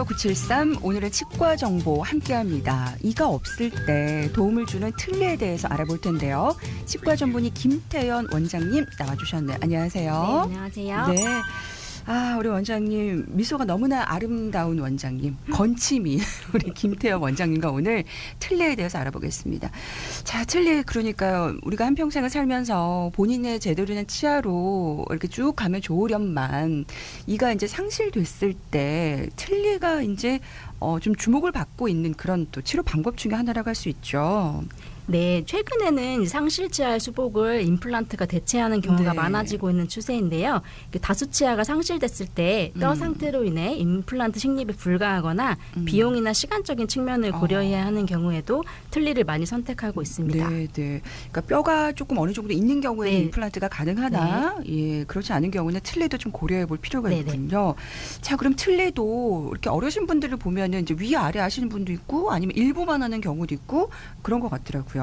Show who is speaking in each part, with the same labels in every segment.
Speaker 1: 010-9993 오늘은 치과 정보 함께합니다. 이가 없을 때 도움을 주는 틀니에 대해서 알아볼 텐데요. 치과 전문의 김태연 원장님 나와주셨네요. 안녕하세요.
Speaker 2: 네, 안녕하세요.
Speaker 1: 네. 우리 원장님 미소가 너무나 아름다운 원장님 건치미 우리 김태연 원장님과 오늘 틀니에 대해서 알아보겠습니다. 자, 틀니 그러니까요. 우리가 한평생을 살면서 본인의 제대로 된 치아로 이렇게 쭉 가면 좋으련만 이가 이제 상실됐을 때 틀니가 이제 좀 주목을 받고 있는 그런 또 치료 방법 중에 하나라고 할 수 있죠.
Speaker 2: 네, 최근에는 상실치아의 수복을 임플란트가 대체하는 경우가
Speaker 1: 네.
Speaker 2: 많아지고 있는 추세인데요. 다수치아가 상실됐을 때 뼈 상태로 인해 임플란트 식립이 불가하거나 비용이나 시간적인 측면을 고려해야 하는 경우에도 틀니를 많이 선택하고 있습니다.
Speaker 1: 네, 네. 그러니까 뼈가 조금 어느 정도 있는 경우에는
Speaker 2: 네.
Speaker 1: 임플란트가 가능하다. 예, 그렇지 않은 경우는 틀니도 좀 고려해 볼 필요가
Speaker 2: 네네.
Speaker 1: 있군요. 자, 그럼 틀니도 이렇게 어르신 분들을 보면은 이제 위 아래 하시는 분도 있고 아니면 일부만 하는 경우도 있고 그런 것 같더라고요.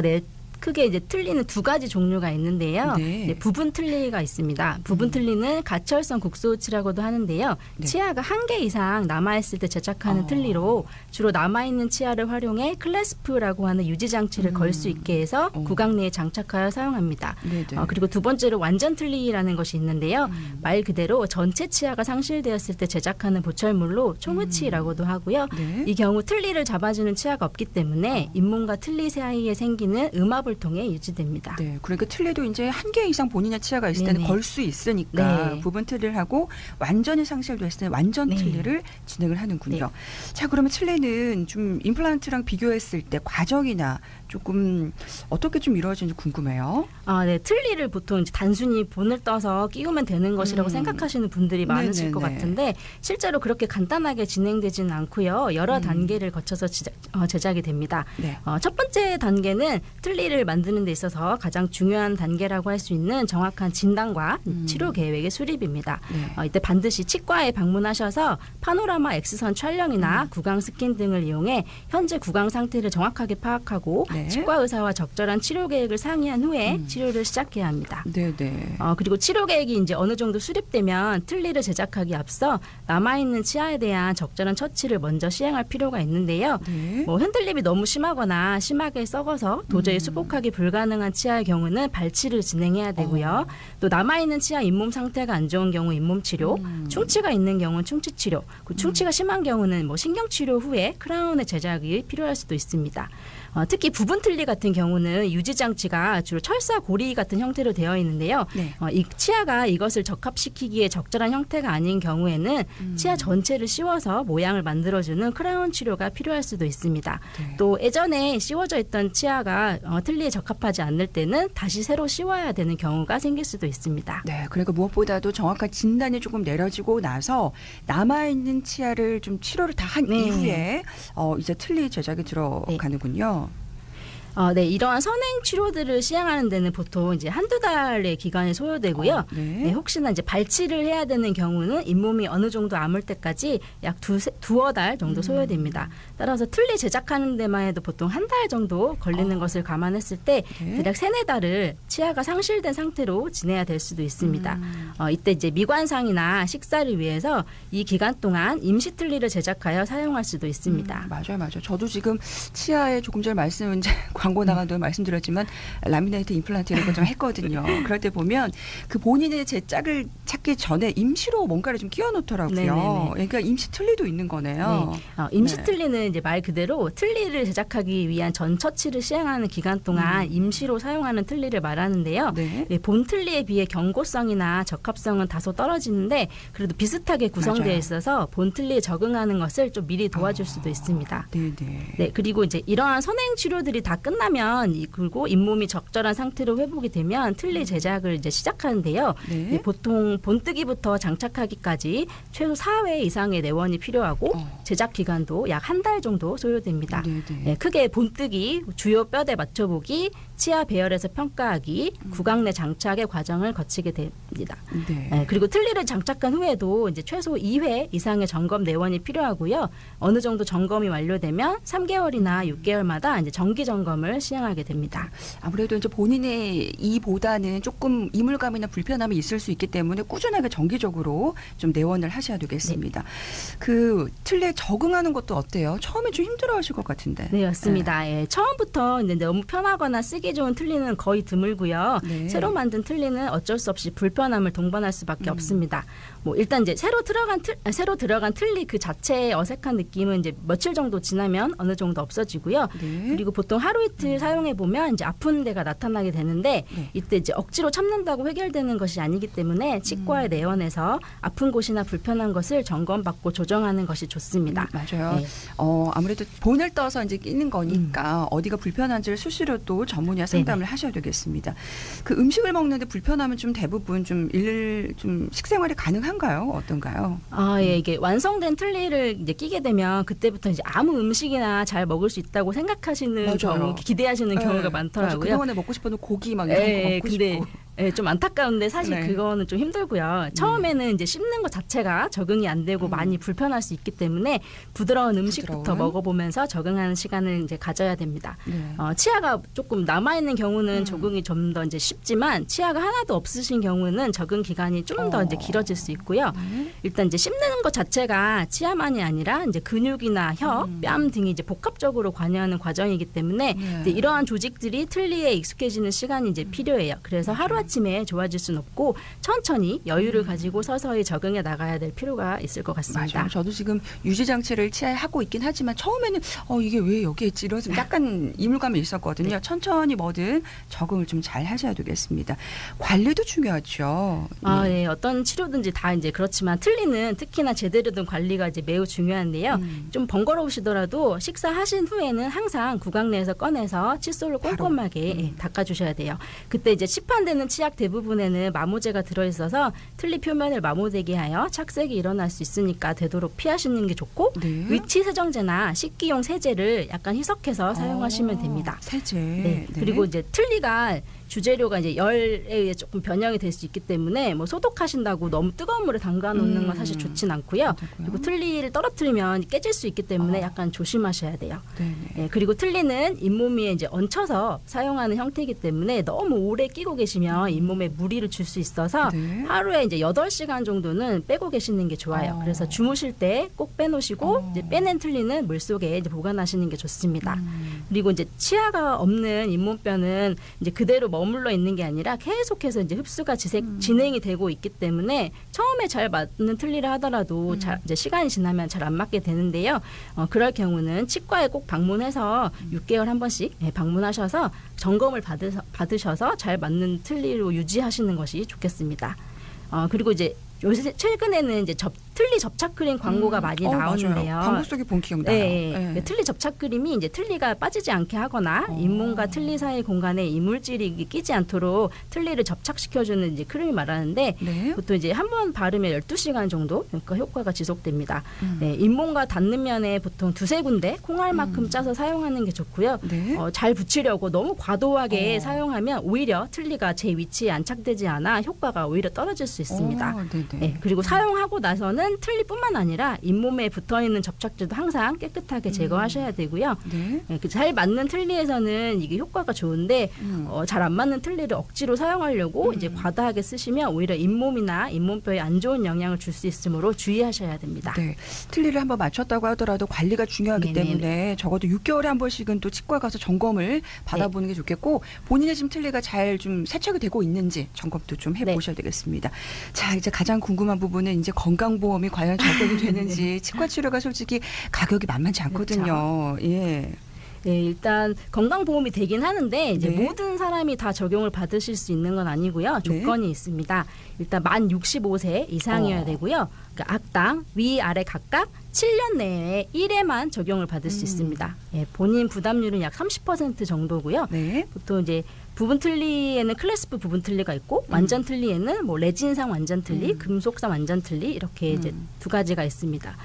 Speaker 2: 네. 크게 이제 틀니는 두 가지 종류가 있는데요.
Speaker 1: 네.
Speaker 2: 부분 틀니가 있습니다. 부분 틀니는 가철성 국소치라고도 하는데요.
Speaker 1: 네.
Speaker 2: 치아가 한 개 이상 남아있을 때 제작하는 틀니로 주로 남아있는 치아를 활용해 클래스프라고 하는 유지 장치를 걸 수 있게 해서 구강 내에 장착하여 사용합니다.
Speaker 1: 네네.
Speaker 2: 그리고 두 번째로 완전 틀니라는 것이 있는데요. 말 그대로 전체 치아가 상실되었을 때 제작하는 보철물로 총우치라고도 하고요.
Speaker 1: 네.
Speaker 2: 이 경우 틀니를 잡아주는 치아가 없기 때문에 잇몸과 틀니 사이에 생기는 음압을 통해 유지됩니다.
Speaker 1: 네, 그러니까 틀니도 이제 한 개 이상 본인의 치아가 있을 때는
Speaker 2: 네네.
Speaker 1: 걸 수 있으니까
Speaker 2: 네.
Speaker 1: 부분 틀니를 하고 완전히 상실됐을 때는 완전
Speaker 2: 네.
Speaker 1: 틀니를 진행을 하는군요.
Speaker 2: 네.
Speaker 1: 자, 그러면 틀니는 좀 임플란트랑 비교했을 때 과정이나 조금 어떻게 좀 이루어지는지 궁금해요.
Speaker 2: 네, 틀니를 보통 이제 단순히 본을 떠서 끼우면 되는 것이라고 생각하시는 분들이 많으실 것
Speaker 1: 네네네.
Speaker 2: 같은데 실제로 그렇게 간단하게 진행되지는 않고요. 여러 단계를 거쳐서 제작이 됩니다.
Speaker 1: 네.
Speaker 2: 첫 번째 단계는 틀니를 만드는 데 있어서 가장 중요한 단계라고 할 수 있는 정확한 진단과 치료 계획의 수립입니다.
Speaker 1: 네.
Speaker 2: 이때 반드시 치과에 방문하셔서 파노라마 X선 촬영이나 구강 스캔 등을 이용해 현재 구강 상태를 정확하게 파악하고
Speaker 1: 네.
Speaker 2: 치과 의사와 적절한 치료 계획을 상의한 후에 치료를 시작해야 합니다.
Speaker 1: 네네.
Speaker 2: 그리고 치료 계획이 이제 어느 정도 수립되면 틀니를 제작하기 앞서 남아있는 치아에 대한 적절한 처치를 먼저 시행할 필요가 있는데요.
Speaker 1: 네.
Speaker 2: 흔들림이 너무 심하거나 심하게 썩어서 도저히 수복하기 불가능한 치아의 경우는 발치를 진행해야 되고요. 또 남아있는 치아 잇몸 상태가 안 좋은 경우 잇몸 치료, 충치가 있는 경우는 충치 치료, 충치가 심한 경우는 신경 치료 후에 크라운의 제작이 필요할 수도 있습니다. 특히 부분 틀니 같은 경우는 유지 장치가 주로 철사 고리 같은 형태로 되어 있는데요.
Speaker 1: 네.
Speaker 2: 이 치아가 이것을 적합시키기에 적절한 형태가 아닌 경우에는 치아 전체를 씌워서 모양을 만들어주는 크라운 치료가 필요할 수도 있습니다.
Speaker 1: 네.
Speaker 2: 또 예전에 씌워져 있던 치아가 틀니에 적합하지 않을 때는 다시 새로 씌워야 되는 경우가 생길 수도 있습니다.
Speaker 1: 네, 그러니까 무엇보다도 정확한 진단이 조금 내려지고 나서 남아있는 치아를 좀 치료를 다 한
Speaker 2: 네.
Speaker 1: 이후에 이제 틀니 제작이 들어가는군요.
Speaker 2: 네, 이러한 선행 치료들을 시행하는 데는 보통 이제 한두 달의 기간이 소요되고요.
Speaker 1: 네.
Speaker 2: 혹시나 이제 발치를 해야 되는 경우는 잇몸이 어느 정도 아물 때까지 약 두어 달 정도 소요됩니다. 따라서 틀니 제작하는 데만 해도 보통 한 달 정도 걸리는 것을 감안했을 때
Speaker 1: 네.
Speaker 2: 대략 3-4달을 치아가 상실된 상태로 지내야 될 수도 있습니다. 이때 이제 미관상이나 식사를 위해서 이 기간 동안 임시 틀니를 제작하여 사용할 수도 있습니다.
Speaker 1: 맞아요. 저도 지금 치아에 조금 전에 광고 나간 동안 말씀드렸지만 라미네이트 임플란트 이런 거 좀 했거든요. 그럴 때 보면 그 본인의 제 짝을 찾기 전에 임시로 뭔가를 좀 끼워 놓더라고요.
Speaker 2: 네네네.
Speaker 1: 그러니까 임시 틀니도 있는 거네요.
Speaker 2: 네. 임시
Speaker 1: 네.
Speaker 2: 틀니는 이제 말 그대로 틀니를 제작하기 위한 전 처치를 시행하는 기간 동안 임시로 사용하는 틀니를 말하는데요.
Speaker 1: 네.
Speaker 2: 본 틀니에 비해 경고성이나 적합성은 다소 떨어지는데 그래도 비슷하게 구성되어
Speaker 1: 맞아요.
Speaker 2: 있어서 본 틀니에 적응하는 것을 좀 미리 도와줄 수도 있습니다.
Speaker 1: 네네.
Speaker 2: 네, 그리고 이제 이러한 선행 치료들이 다 끝나면 그리고 잇몸이 적절한 상태로 회복이 되면 틀니 제작을 이제 시작하는데요.
Speaker 1: 네.
Speaker 2: 보통 본뜨기부터 장착하기까지 최소 4회 이상의 내원이 필요하고 제작 기간도 약 한 달 정도 소요됩니다.
Speaker 1: 네네.
Speaker 2: 네, 크게 본뜨기, 주요 뼈대 맞춰보기, 치아 배열에서 평가하기, 구강 내 장착의 과정을 거치게 됩니다.
Speaker 1: 네.
Speaker 2: 네, 그리고 틀니를 장착한 후에도 이제 최소 2회 이상의 점검 내원이 필요하고요. 어느 정도 점검이 완료되면 3개월이나 6개월마다 이제 정기 점검을 시스템을 시행하게 됩니다.
Speaker 1: 아무래도 이제 본인의 이보다는 조금 이물감이나 불편함이 있을 수 있기 때문에 꾸준하게 정기적으로 좀 내원을 하셔야 되겠습니다. 그 틀에 적응하는 것도 어때요? 처음에 좀 힘들어하실 것 같은데.
Speaker 2: 네, 맞습니다. 예, 처음부터 이제 너무 편하거나 쓰기 좋은 틀니는 거의 드물고요.
Speaker 1: 네.
Speaker 2: 새로 만든 틀니는 어쩔 수 없이 불편함을 동반할 수밖에 없습니다. 뭐 일단 이제 새로 들어간 틀니 그 자체의 어색한 느낌은 이제 며칠 정도 지나면 어느 정도 없어지고요.
Speaker 1: 네.
Speaker 2: 그리고 보통 하루 이틀 사용해 보면 이제 아픈 데가 나타나게 되는데
Speaker 1: 네.
Speaker 2: 이때 이제 억지로 참는다고 해결되는 것이 아니기 때문에 치과에 내원해서 아픈 곳이나 불편한 것을 점검받고 조정하는 것이 좋습니다.
Speaker 1: 맞아요.
Speaker 2: 네.
Speaker 1: 아무래도 본을 떠서 이제 끼는 거니까 어디가 불편한지를 수시로 또 전문의와 상담을 하셔야 되겠습니다. 그 음식을 먹는데 불편하면 좀 대부분 좀 식생활이 가능한가요? 어떤가요?
Speaker 2: 예, 이게 완성된 틀니를 이제 끼게 되면 그때부터 이제 아무 음식이나 잘 먹을 수 있다고 생각하시는
Speaker 1: 맞아요.
Speaker 2: 경우, 기대하시는 경우가 많더라고요.
Speaker 1: 그동안에 먹고 싶었던 고기 막 이런 거 먹고
Speaker 2: 근데
Speaker 1: 싶고.
Speaker 2: 좀 안타까운데 사실
Speaker 1: 네.
Speaker 2: 그거는 좀 힘들고요. 처음에는 이제 씹는 것 자체가 적응이 안 되고 많이 불편할 수 있기 때문에 부드러운 음식부터 먹어보면서 적응하는 시간을 이제 가져야 됩니다.
Speaker 1: 네.
Speaker 2: 치아가 조금 남아 있는 경우는 적응이 좀 더 이제 쉽지만 치아가 하나도 없으신 경우는 적응 기간이 좀 더 이제 길어질 수 있고요. 일단 이제 씹는 것 자체가 치아만이 아니라 이제 근육이나 혀, 뺨 등이 이제 복합적으로 관여하는 과정이기 때문에 이제 이러한 조직들이 틀니에 익숙해지는 시간이 이제 필요해요. 그래서 하루아침에 좋아질 수는 없고 천천히 여유를 가지고 서서히 적응해 나가야 될 필요가 있을 것 같습니다.
Speaker 1: 맞아요. 저도 지금 유지장치를 치아에 하고 있긴 하지만 처음에는 이게 왜 여기에 있지 이러면서 약간 이물감이 있었거든요.
Speaker 2: 네.
Speaker 1: 천천히 뭐든 적응을 좀 잘 하셔야 되겠습니다. 관리도 중요하죠.
Speaker 2: 네. 어떤 치료든지 다 이제 그렇지만 틀니는 특히나 제대로 된 관리가 이제 매우 중요한데요. 좀 번거로우시더라도 식사하신 후에는 항상 구강 내에서 꺼내서 칫솔로 꼼꼼하게 닦아주셔야 돼요. 그때 이제 시판되는 치약 대부분에는 마모제가 들어있어서 틀니 표면을 마모되게 하여 착색이 일어날 수 있으니까 되도록 피하시는 게 좋고
Speaker 1: 네.
Speaker 2: 위치 세정제나 식기용 세제를 약간 희석해서 사용하시면 됩니다.
Speaker 1: 세제.
Speaker 2: 네. 그리고 이제 틀니가 주재료가 이제 열에 의해 조금 변형이 될 수 있기 때문에 뭐 소독하신다고 너무 뜨거운 물에 담가 놓는 건 사실 좋진 않고요. 그리고 틀니를 떨어뜨리면 깨질 수 있기 때문에 약간 조심하셔야 돼요. 네, 그리고 틀니는 잇몸 위에 이제 얹혀서 사용하는 형태이기 때문에 너무 오래 끼고 계시면 잇몸에 무리를 줄 수 있어서 하루에 이제 8시간 정도는 빼고 계시는 게 좋아요. 그래서 주무실 때 꼭 빼놓으시고 이제 빼낸 틀니는 물속에 이제 보관하시는 게 좋습니다. 그리고 이제 치아가 없는 잇몸뼈는 이제 그대로 머물러 있는 게 아니라 계속해서 이제 흡수가 진행이 되고 있기 때문에 처음에 잘 맞는 틀니를 하더라도 이제 시간이 지나면 잘 안 맞게 되는데요. 그럴 경우는 치과에 꼭 방문해서 6개월 한 번씩 방문하셔서 점검을 받으셔서 잘 맞는 틀니로 유지하시는 것이 좋겠습니다. 그리고 이제 요새 최근에는 이제 틀니 접착 크림 광고가 많이 나오는데요.
Speaker 1: 맞아요. 광고 속에 본 기억나요.
Speaker 2: 네. 틀니 접착 크림이 이제 틀니가 빠지지 않게 하거나 잇몸과 틀니 사이 공간에 이물질이 끼지 않도록 틀니를 접착시켜주는 이제 크림을 말하는데 보통 이제 한 번 바르면 12시간 정도 그러니까 효과가 지속됩니다. 네, 잇몸과 닿는 면에 보통 2-3군데 콩알만큼 짜서 사용하는 게 좋고요. 잘 붙이려고 너무 과도하게 사용하면 오히려 틀니가 제 위치에 안착되지 않아 효과가 오히려 떨어질 수 있습니다. 네, 그리고 사용하고 나서는 틀니뿐만 아니라 잇몸에 붙어있는 접착제도 항상 깨끗하게 제거하셔야 되고요. 잘 맞는 틀니에서는 이게 효과가 좋은데 잘 안 맞는 틀니를 억지로 사용하려고 이제 과다하게 쓰시면 오히려 잇몸이나 잇몸뼈에 안 좋은 영향을 줄 수 있으므로 주의하셔야 됩니다.
Speaker 1: 네. 틀니를 한번 맞췄다고 하더라도 관리가 중요하기 때문에 적어도 6개월에 한 번씩은 또 치과 가서 점검을 받아보는 게 좋겠고 본인의 지금 틀니가 잘 좀 세척이 되고 있는지 점검도 좀 해보셔야 되겠습니다. 자, 이제 가장 궁금한 부분은 이제 건강보험이 과연 적용이 되는지 치과 치료가 솔직히 가격이 만만치 않거든요. 예.
Speaker 2: 네, 일단 건강보험이 되긴 하는데 이제 모든 사람이 다 적용을 받으실 수 있는 건 아니고요. 조건이 있습니다. 일단 만 65세 이상이어야 되고요. 그러니까 악당 위아래 각각 7년 내에 1회만 적용을 받을 수 있습니다. 예, 본인 부담률은 약 30% 정도고요. 보통 이제 부분 틀니에는 클래스프 부분 틀니가 있고 완전 틀니에는 뭐 레진상 완전 틀니, 금속상 완전 틀니 이렇게 이제 두 가지가 있습니다.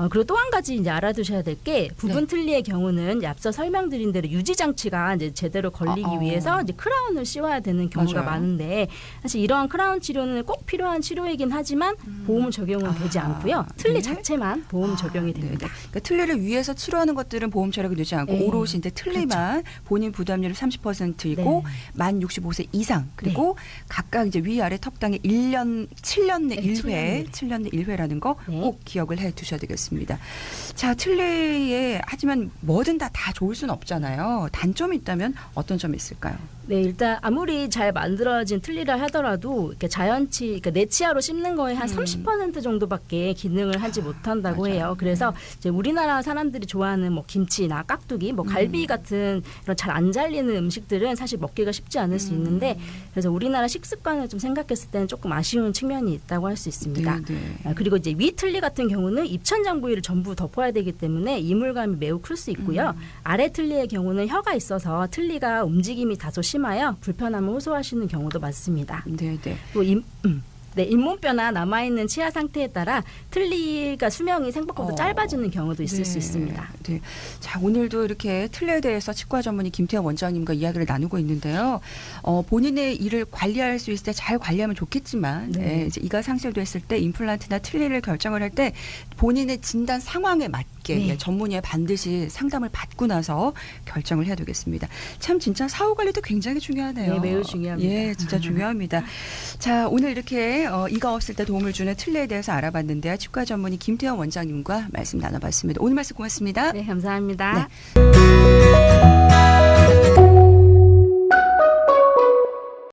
Speaker 2: 그리고 또 한 가지 이제 알아두셔야 될 게 부분 틀니의 경우는 앞서 설명드린 대로 유지 장치가 이제 제대로 걸리기 위해서 이제 크라운을 씌워야 되는 경우가 많은데 사실 이러한 크라운 치료는 꼭 필요한 치료이긴 하지만 보험 적용은 되지 않고요. 틀니 자체만 보험 적용이 됩니다.
Speaker 1: 네. 그러니까 틀니를 위해서 치료하는 것들은 보험 처리가 되지 않고
Speaker 2: 네.
Speaker 1: 오롯이 이제 틀니만 본인 부담률이 30%이고
Speaker 2: 네.
Speaker 1: 만 65세 이상 그리고 각각 이제 위아래 턱당에 7년 내
Speaker 2: 네,
Speaker 1: 1회, 7년 내 1회라는 거 꼭
Speaker 2: 네.
Speaker 1: 기억을 해 두셔야 되겠습니다. 자, 틀니에 하지만 뭐든 다 좋을 수는 없잖아요. 단점이 있다면 어떤 점이 있을까요?
Speaker 2: 네, 일단 아무리 잘 만들어진 틀니라 하더라도 이렇게 자연치, 그러니까 내 치아로 씹는 거에 한 30% 정도밖에 기능을 하지 못한다고
Speaker 1: 맞아요.
Speaker 2: 해요. 그래서 이제 우리나라 사람들이 좋아하는 뭐 김치나 깍두기, 뭐 갈비 같은 이런 잘 안 잘리는 음식들은 사실 먹기가 쉽지 않을 수 있는데 그래서 우리나라 식습관을 좀 생각했을 때는 조금 아쉬운 측면이 있다고 할 수 있습니다.
Speaker 1: 네, 네.
Speaker 2: 아, 그리고 이제 위 틀니 같은 경우는 입천장 부위를 전부 덮어야 되기 때문에 이물감이 매우 클 수 있고요. 아래 틀니의 경우는 혀가 있어서 틀니가 움직임이 다소 심하여 불편함을 호소하시는 경우도 많습니다.
Speaker 1: 네, 네.
Speaker 2: 또 네, 잇몸뼈나 남아있는 치아 상태에 따라 틀니가 수명이 생각보다 짧아지는 경우도 있을 수 있습니다.
Speaker 1: 네. 자, 오늘도 이렇게 틀니에 대해서 치과 전문의 김태현 원장님과 이야기를 나누고 있는데요. 본인의 일을 관리할 수 있을 때 잘 관리하면 좋겠지만
Speaker 2: 네.
Speaker 1: 이제 이가 상실됐을 때 임플란트나 틀니를 결정을 할 때 본인의 진단 상황에 맞게
Speaker 2: 네.
Speaker 1: 전문의의 반드시 상담을 받고 나서 결정을 해야 되겠습니다. 참 진짜 사후 관리도 굉장히 중요하네요.
Speaker 2: 네, 매우 중요합니다.
Speaker 1: 예, 진짜 중요합니다. 자, 오늘 이렇게 이가 없을 때 도움을 주는 틀니에 대해서 알아봤는데요. 치과 전문의 김태현 원장님과 말씀 나눠봤습니다. 오늘 말씀 고맙습니다.
Speaker 2: 네, 감사합니다.
Speaker 1: 네.